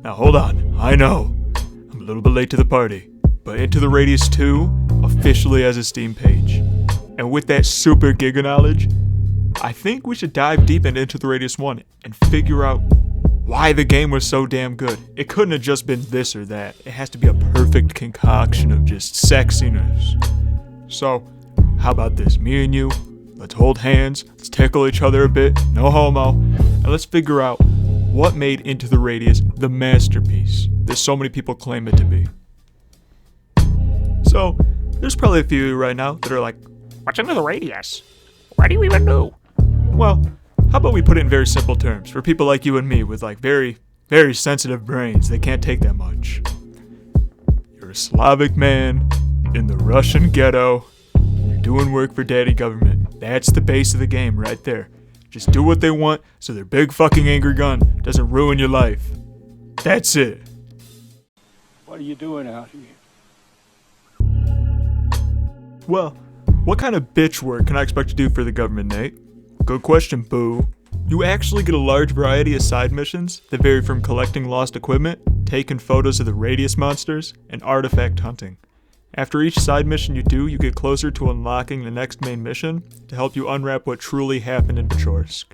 Now hold on, I know, I'm a little bit late to the party, but Into the Radius 2 officially has a Steam page. And with that super giga knowledge, I think we should dive deep into the Radius 1 and figure out why the game was so damn good. It couldn't have just been this or that. It has to be a perfect concoction of just sexiness. So, how about this? Me and you, let's hold hands, let's tickle each other a bit, no homo, and let's figure out what made Into the Radius the masterpiece that so many people claim it to be. So, there's probably a few of you right now that are like, what's Into the Radius? What do you even do? Well, how about we put it in very simple terms for people like you and me with like very, very sensitive brains that can't take that much. You're a Slavic man in the Russian ghetto. You're doing work for daddy government. That's the base of the game right there. Just do what they want so their big fucking angry gun doesn't ruin your life. That's it. What are you doing out here? Well, what kind of bitch work can I expect to do for the government, Nate? Good question, boo. You actually get a large variety of side missions that vary from collecting lost equipment, taking photos of the Radius monsters, and artifact hunting. After each side mission you do, you get closer to unlocking the next main mission to help you unwrap what truly happened in Pachorsk.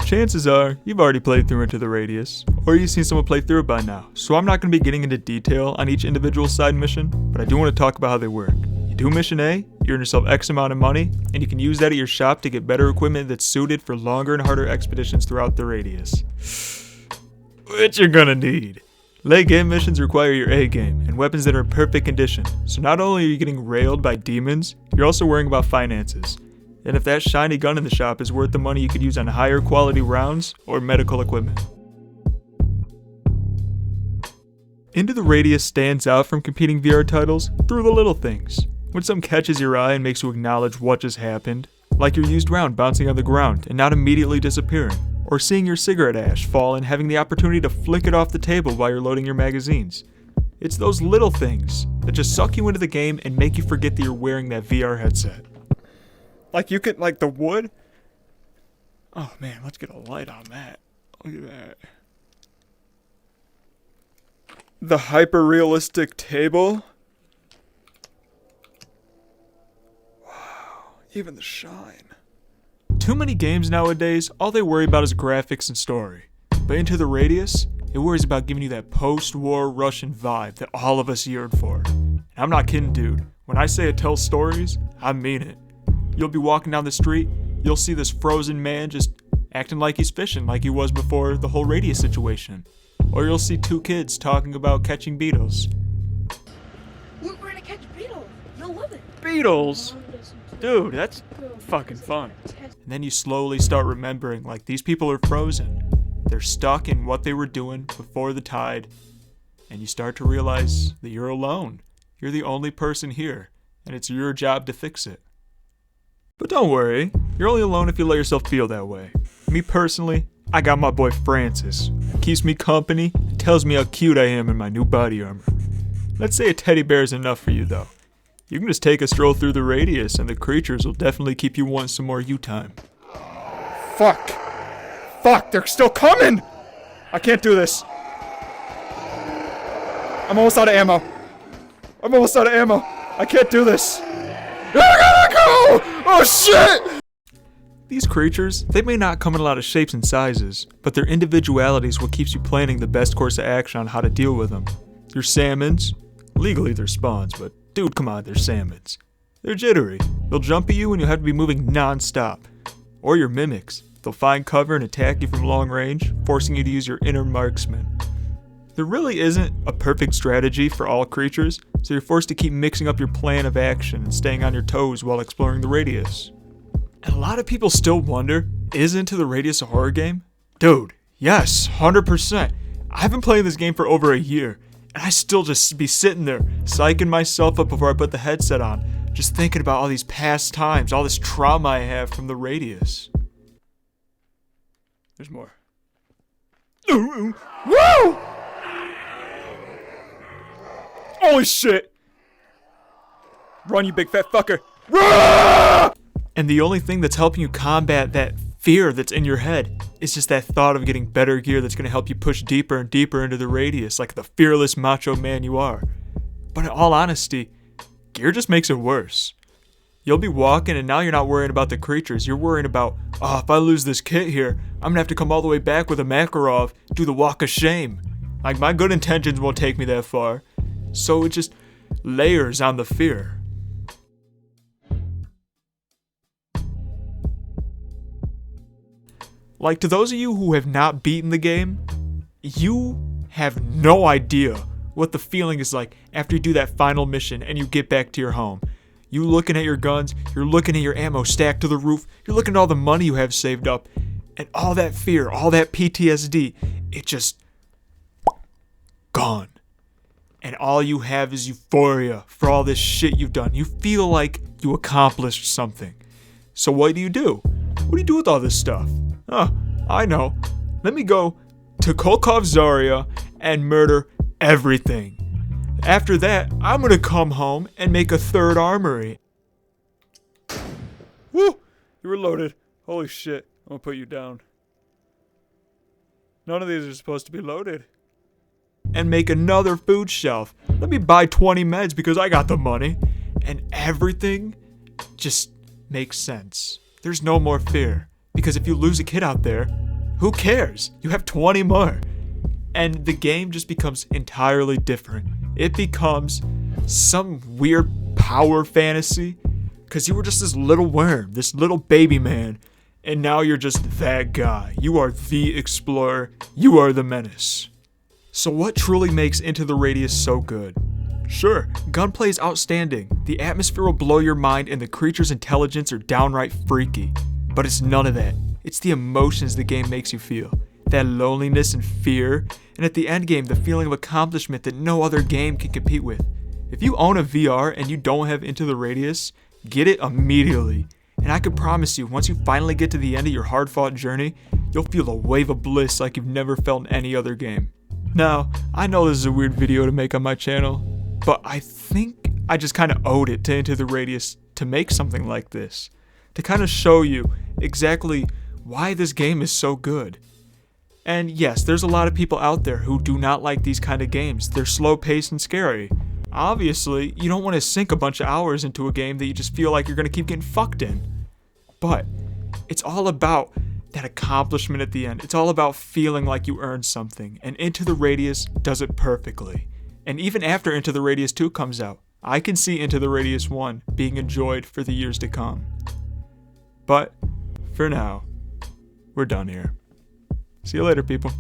Chances are, you've already played through Into the Radius, or you've seen someone play through it by now, so I'm not going to be getting into detail on each individual side mission, but I do want to talk about how they work. You do mission A, you earn yourself X amount of money, and you can use that at your shop to get better equipment that's suited for longer and harder expeditions throughout the Radius. Which you're gonna need. Late game missions require your A game, and weapons that are in perfect condition, so not only are you getting railed by demons, you're also worrying about finances. And if that shiny gun in the shop is worth the money you could use on higher quality rounds or medical equipment. Into the Radius stands out from competing VR titles through the little things. When something catches your eye and makes you acknowledge what just happened, like your used round bouncing on the ground and not immediately disappearing, or seeing your cigarette ash fall and having the opportunity to flick it off the table while you're loading your magazines. It's those little things that just suck you into the game and make you forget that you're wearing that VR headset. Like you could, like the wood? Oh man, let's get a light on that. Look at that. The hyper-realistic table? Wow, even the shine. Too many games nowadays, all they worry about is graphics and story. But Into the Radius, it worries about giving you that post-war Russian vibe that all of us yearned for. And I'm not kidding, dude. When I say it tells stories, I mean it. You'll be walking down the street, you'll see this frozen man just acting like he's fishing like he was before the whole Radius situation. Or you'll see two kids talking about catching beetles. We're gonna catch beetles. You'll love it. Beetles? Dude, that's fucking fun. And then you slowly start remembering, like, these people are frozen. They're stuck in what they were doing before the tide. And you start to realize that you're alone. You're the only person here, and it's your job to fix it. But don't worry, you're only alone if you let yourself feel that way. Me personally, I got my boy Francis. He keeps me company and tells me how cute I am in my new body armor. Let's say a teddy bear is enough for you though. You can just take a stroll through the Radius and the creatures will definitely keep you wanting some more you time. Fuck! Fuck, they're still coming! I can't do this. I'm almost out of ammo. I can't do this. I gotta go! Oh shit! These creatures, they may not come in a lot of shapes and sizes, but their individuality is what keeps you planning the best course of action on how to deal with them. Your salmons, legally they're spawns, but dude, come on, they're salmons. They're jittery. They'll jump at you and you'll have to be moving non-stop. Or your mimics. They'll find cover and attack you from long range, forcing you to use your inner marksman. There really isn't a perfect strategy for all creatures, so you're forced to keep mixing up your plan of action and staying on your toes while exploring the Radius. And a lot of people still wonder, is Into the Radius a horror game? Dude, yes, 100%. I've been playing this game for over a year, and I still just be sitting there, psyching myself up before I put the headset on, just thinking about all these past times, all this trauma I have from the Radius. There's more. Woo! Holy shit! Run, you big fat fucker! Run! And the only thing that's helping you combat that fear that's in your head. It's just that thought of getting better gear that's going to help you push deeper and deeper into the radius like the fearless macho man you are. But in all honesty, gear just makes it worse. You'll be walking and now you're not worrying about the creatures. You're worrying about, oh, if I lose this kit here, I'm going to have to come all the way back with a Makarov, do the walk of shame. Like, my good intentions won't take me that far. So it just layers on the fear. Like, to those of you who have not beaten the game, you have no idea what the feeling is like after you do that final mission and you get back to your home. You looking at your guns, you're looking at your ammo stacked to the roof, you're looking at all the money you have saved up, and all that fear, all that PTSD, it just gone. And all you have is euphoria for all this shit you've done. You feel like you accomplished something. So what do? What do you do with all this stuff? I know. Let me go to Kolkov Zarya and murder everything. After that, I'm gonna come home and make a third armory. Woo! You were loaded. Holy shit. I'm gonna put you down. None of these are supposed to be loaded. And make another food shelf. Let me buy 20 meds because I got the money. And everything just makes sense. There's no more fear. Because if you lose a kid out there, who cares? You have 20 more. And the game just becomes entirely different. It becomes some weird power fantasy. Because you were just this little worm, this little baby man. And now you're just that guy. You are the explorer. You are the menace. So what truly makes Into the Radius so good? Sure, gunplay is outstanding. The atmosphere will blow your mind and the creature's intelligence are downright freaky. But it's none of that. It's the emotions the game makes you feel. That loneliness and fear, and at the end game, the feeling of accomplishment that no other game can compete with. If you own a VR and you don't have Into the Radius, get it immediately. And I can promise you, once you finally get to the end of your hard-fought journey, you'll feel a wave of bliss like you've never felt in any other game. Now, I know this is a weird video to make on my channel, but I think I just kind of owed it to Into the Radius to make something like this. To kind of show you exactly why this game is so good. And yes, there's a lot of people out there who do not like these kind of games. They're slow-paced and scary. Obviously, you don't want to sink a bunch of hours into a game that you just feel like you're going to keep getting fucked in. But it's all about that accomplishment at the end. It's all about feeling like you earned something. And Into the Radius does it perfectly. And even after Into the Radius 2 comes out, I can see Into the Radius 1 being enjoyed for the years to come. But for now, we're done here. See you later, people.